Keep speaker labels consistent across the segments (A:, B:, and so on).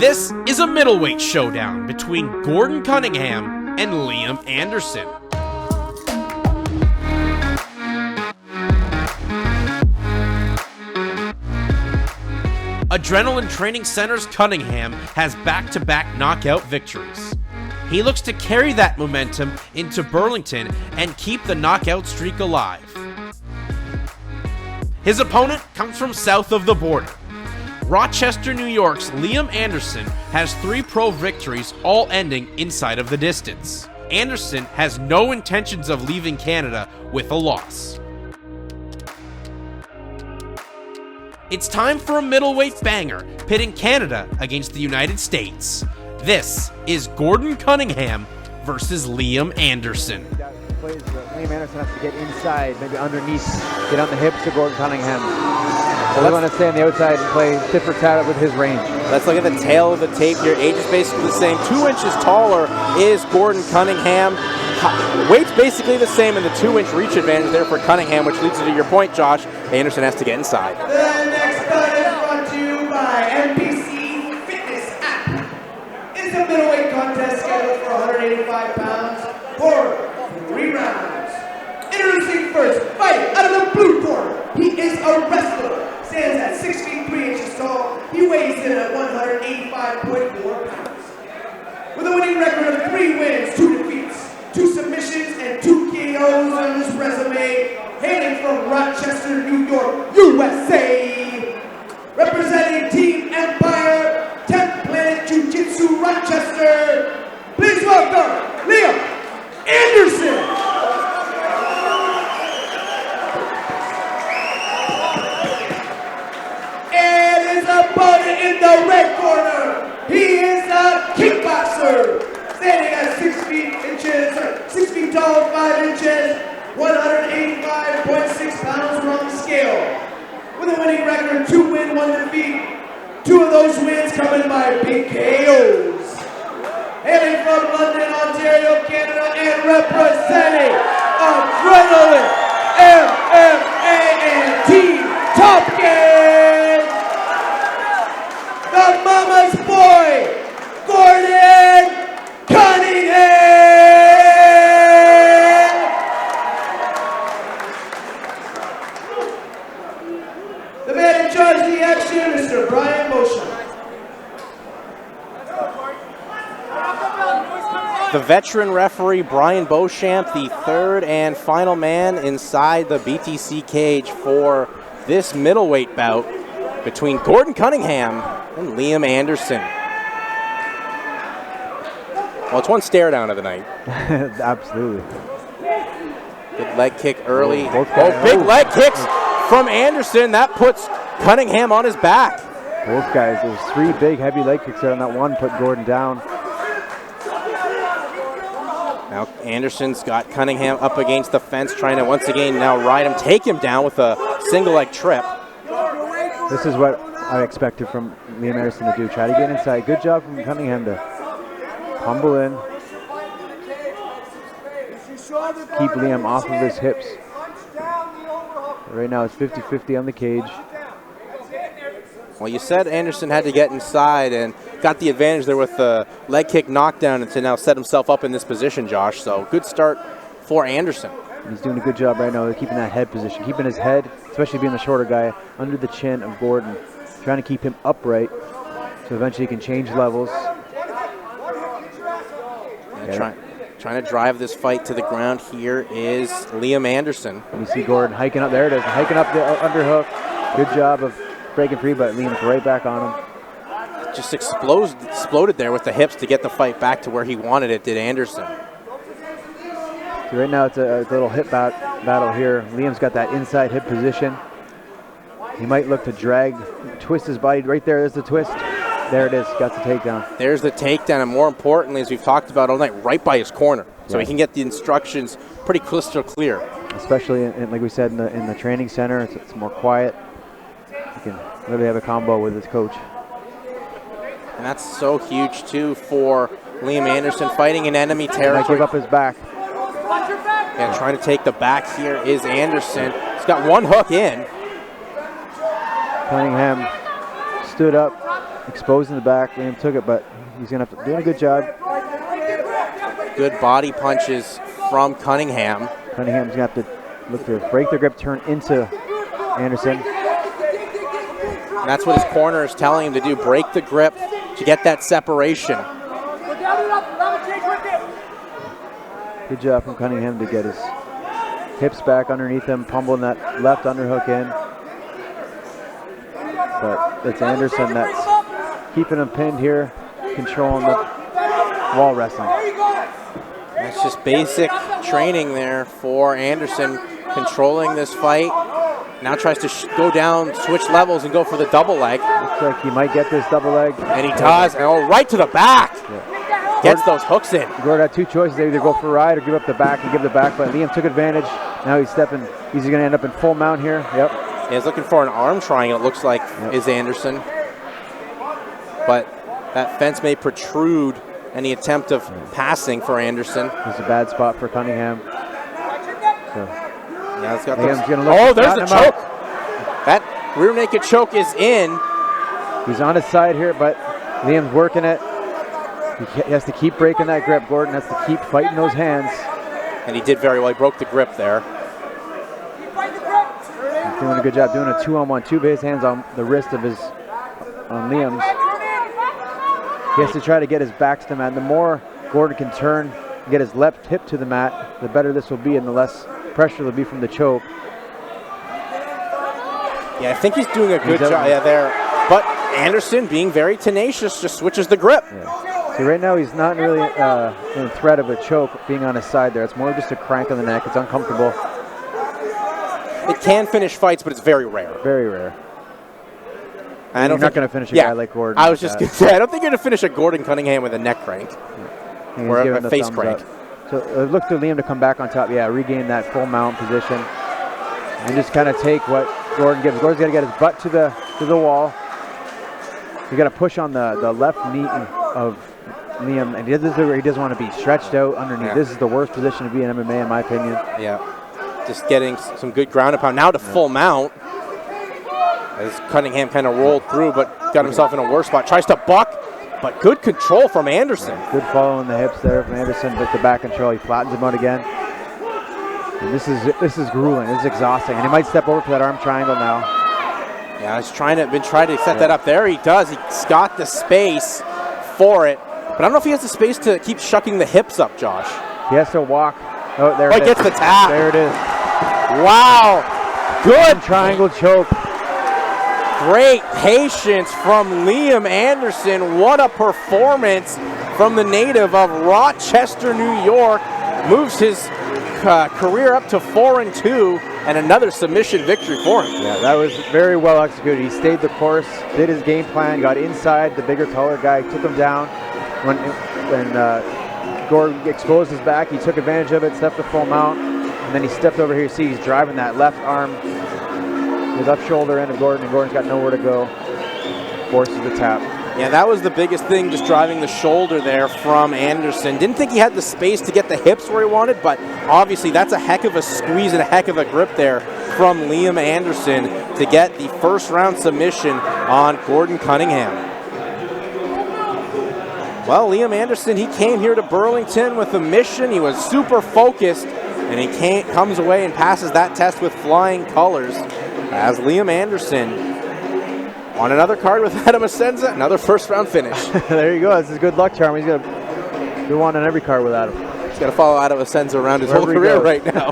A: This is a middleweight showdown between Gordon Cunningham and Liam Anderson. Adrenaline Training Center's Cunningham has back-to-back knockout victories. He looks to carry that momentum into Burlington and keep the knockout streak alive. His opponent comes from south of the border. Rochester, New York's Liam Anderson has 3 pro victories, all ending inside of the distance. Anderson has no intentions of leaving Canada with a loss. It's time for a middleweight banger, pitting Canada against the United States. This is Gordon Cunningham versus Liam Anderson.
B: Liam Anderson has to get inside, maybe underneath, get on the hips to Gordon Cunningham. We want to stay on the outside and play tit for tat with his range.
C: Let's look at the tail of the tape here. Age is basically the same. 2 inches taller is Gordon Cunningham. Weight's basically the same, and the 2-inch reach advantage there for Cunningham, which leads to your point, Josh. Anderson has to get inside.
D: The next fight is brought to you by MPC Fitness app. It's a middleweight contest scheduled for 185 pounds for 3 rounds. Introducing first, fight out of the blue corner. He is a wrestler. Stands at 6 feet 3 inches tall. He weighs in at 185.4 pounds. With a winning record of 3 wins, 2 defeats, 2 submissions, and 2 KOs on his resume, hailing from Rochester, New York, USA. Representing Team Empire, 10th Planet Jiu-Jitsu Rochester, please welcome Liam Anderson. Opponent in the red corner, he is a kickboxer, standing at 6 feet tall, 5 inches, 185.6 pounds on the scale. With a winning record, 2 wins, 1 defeat. 2 of those wins coming by big KOs. Hailing from London, Ontario, Canada, and representing Adrenaline, MMA, and Team Tompkins, the mama's boy, Gordon Cunningham! The man in charge of the action, Mr. Brian Beauchamp.
C: The veteran referee, Brian Beauchamp, the 3rd and final man inside the BTC cage for this middleweight bout between Gordon Cunningham and Liam Anderson. Well, it's one stare down of the night.
B: Absolutely.
C: Good leg kick early.
B: Big
C: leg kicks from Anderson. That puts Cunningham on his back.
B: Both guys, there's 3 big heavy leg kicks there, and that one put Gordon down.
C: Now Anderson's got Cunningham up against the fence, trying to once again now ride him, take him down with a single leg trip.
B: This is what I expected from Liam Anderson to do. Try to get inside. Good job from Cunningham to humble in. Keep Liam off of his hips. Right now it's 50-50 on the cage.
C: Well, you said Anderson had to get inside and got the advantage there with the leg kick knockdown and to now set himself up in this position, Josh. So good start for Anderson.
B: He's doing a good job right now of keeping that head position, keeping his head, especially being the shorter guy, under the chin of Gordon, trying to keep him upright so eventually he can change levels.
C: Trying to drive this fight to the ground here is Liam Anderson.
B: You see Gordon hiking up, there it is, hiking up the underhook. Good job of breaking free, but Liam's right back on him.
C: Just exploded there with the hips to get the fight back to where he wanted it, did Anderson.
B: So right now it's a little hip battle here. Liam's got that inside hip position. He might look to twist his body. Right there, there's the twist. There it is, got the takedown.
C: There's the takedown, and more importantly, as we've talked about all night, right by his corner. So he can get the instructions pretty crystal clear.
B: Especially, like we said, in the training center, it's more quiet. You can really have a combo with his coach.
C: And that's so huge, too, for Liam Anderson, fighting in enemy territory.
B: Might give up his back.
C: And trying to take the back here is Anderson. He's got one hook in.
B: Cunningham stood up, exposing the back. Liam took it, but he's going to have to do a good job.
C: Good body punches from Cunningham.
B: Cunningham's going to have to look to break the grip, turn into Anderson.
C: And that's what his corner is telling him to do, break the grip to get that separation.
B: Good job from Cunningham to get his hips back underneath him, pummeling that left underhook in. But it's Anderson that's keeping him pinned here, controlling the wall wrestling.
C: That's just basic training there for Anderson, controlling this fight. Now tries to go down, switch levels, and go for the double leg.
B: Looks like he might get this double leg.
C: And he does, and right to the back.
B: Yeah.
C: Gets those hooks in.
B: Gord had two choices. They either go for a ride or give up the back and give the back, but Liam took advantage. Now he's stepping. He's going to end up in full mount here. Yep.
C: Yeah, he's looking for an arm triangle, it looks like, is Anderson. But that fence may protrude any attempt of passing for Anderson.
B: It's a bad spot for Cunningham. So,
C: yeah, it's got there's the choke. That rear naked choke is in.
B: He's on his side here, but Liam's working it. He has to keep breaking that grip. Gordon has to keep fighting those hands.
C: And he did very well. He broke the grip there.
B: He's doing a good job doing a 2-on-1. Two of his hands on the wrist of his, on Liam's. He has to try to get his back to the mat. The more Gordon can turn and get his left hip to the mat, the better this will be and the less pressure will be from the choke.
C: Yeah, I think he's doing a good job there. But Anderson, being very tenacious, just switches the grip.
B: Yeah. See, right now he's not really in threat of a choke being on his side there. It's more just a crank on the neck. It's uncomfortable.
C: It can finish fights, but it's very rare.
B: Very rare.
C: You're
B: not going to finish a guy like Gordon.
C: I was just going to say, I don't think you're going to finish a Gordon Cunningham with a neck crank.
B: Yeah.
C: Or a face crank.
B: So look to Liam to come back on top. Yeah, regain that full mount position. And just kind of take what Gordon gives. Gordon's got to get his butt to the wall. You got to push on the left knee of Liam, and this is where he doesn't want to be stretched out underneath. Yeah. This is the worst position to be in MMA, in my opinion.
C: Yeah, just getting some good ground and pound. Now to full mount, as Cunningham kind of rolled through, but got himself in a worse spot. Tries to buck, but good control from Anderson.
B: Yeah, good follow in the hips there from Anderson, but the back control, he flattens him out again. And this is grueling. This is exhausting, and he might step over for that arm triangle now.
C: Yeah, he's trying to set that up. There he does. He's got the space for it. But I don't know if he has the space to keep shucking the hips up, Josh.
B: He has to walk. Oh, there it is.
C: He gets the tap.
B: There it is.
C: Wow. Good
B: triangle choke.
C: Great patience from Liam Anderson. What a performance from the native of Rochester, New York. Moves his career up to 4-2 and another submission victory for him.
B: Yeah, that was very well executed. He stayed the course, did his game plan, got inside the bigger, taller guy, took him down. When Gordon exposed his back, he took advantage of it, stepped to full mount, and then he stepped over here. You see he's driving that left arm, his left shoulder end of Gordon, and Gordon's got nowhere to go. Forces the tap.
C: Yeah, that was the biggest thing, just driving the shoulder there from Anderson. Didn't think he had the space to get the hips where he wanted, but obviously that's a heck of a squeeze and a heck of a grip there from Liam Anderson to get the first round submission on Gordon Cunningham. Well, Liam Anderson, he came here to Burlington with a mission. He was super focused, and he comes away and passes that test with flying colors as Liam Anderson on another card with Adam Asenza, another first-round finish.
B: There you go. This is good luck charm. He's going to do one on every card with Adam.
C: He's got to follow Adam Asenza around his whole career right now.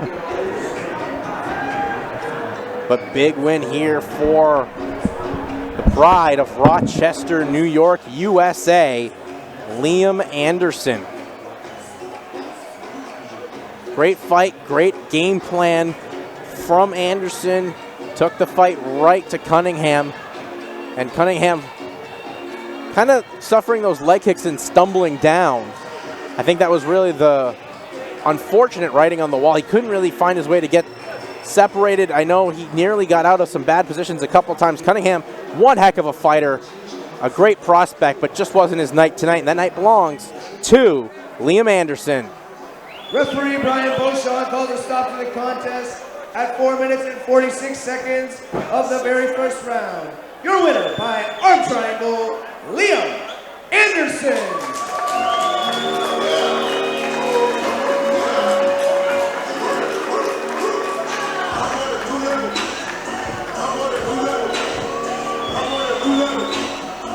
C: But big win here for the pride of Rochester, New York, USA, Liam Anderson. Great fight, great game plan from Anderson. Took the fight right to Cunningham. And Cunningham kind of suffering those leg kicks and stumbling down. I think that was really the unfortunate writing on the wall. He couldn't really find his way to get separated. I know he nearly got out of some bad positions a couple times. Cunningham, one heck of a fighter, a great prospect, but just wasn't his night tonight. And that night belongs to Liam Anderson.
D: Referee Brian Beauchamp called a stop to the contest at 4 minutes and 46 seconds of the very first round. Your winner by arm triangle, Liam Anderson.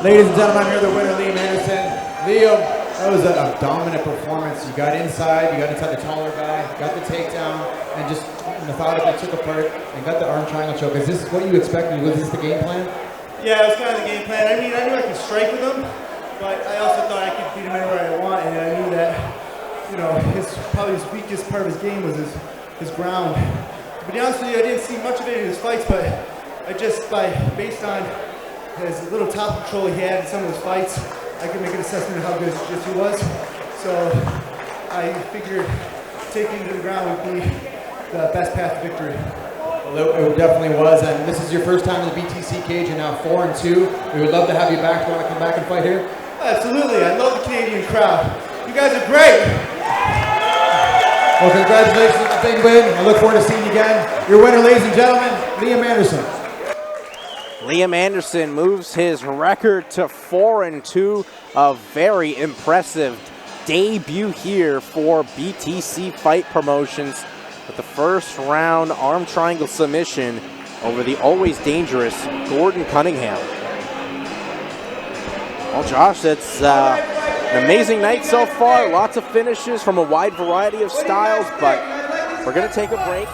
E: Ladies and gentlemen, I'm here the winner, Liam Anderson. Liam, that was a dominant performance. You got inside the taller guy, got the takedown, and just methodically took apart and got the arm triangle choke. Is this what you expected? Was this the game plan?
F: Yeah, it was kind of the game plan. I mean, I knew I could strike with him, but I also thought I could beat him anywhere I want, and I knew that, probably his weakest part of his game was his ground. To be honest with you, I didn't see much of it in his fights, but based on his little top control he had in some of his fights, I could make an assessment of how good his jiu-jitsu was. So I figured taking him to the ground would be the best path to victory.
E: Well, it definitely was, and this is your first time in the BTC cage, and now 4-2. We would love to have you back. Do you want to come back and fight here?
F: Absolutely. I love the Canadian crowd. You guys are great.
E: Well, congratulations on the big win. I look forward to seeing you again. Your winner, ladies and gentlemen, Liam Anderson.
C: Liam Anderson moves his record to 4-2. A very impressive debut here for BTC Fight Promotions with the first round arm triangle submission over the always dangerous Gordon Cunningham. Well, Josh, that's an amazing night so far. Lots of finishes from a wide variety of styles, but we're going to take a break.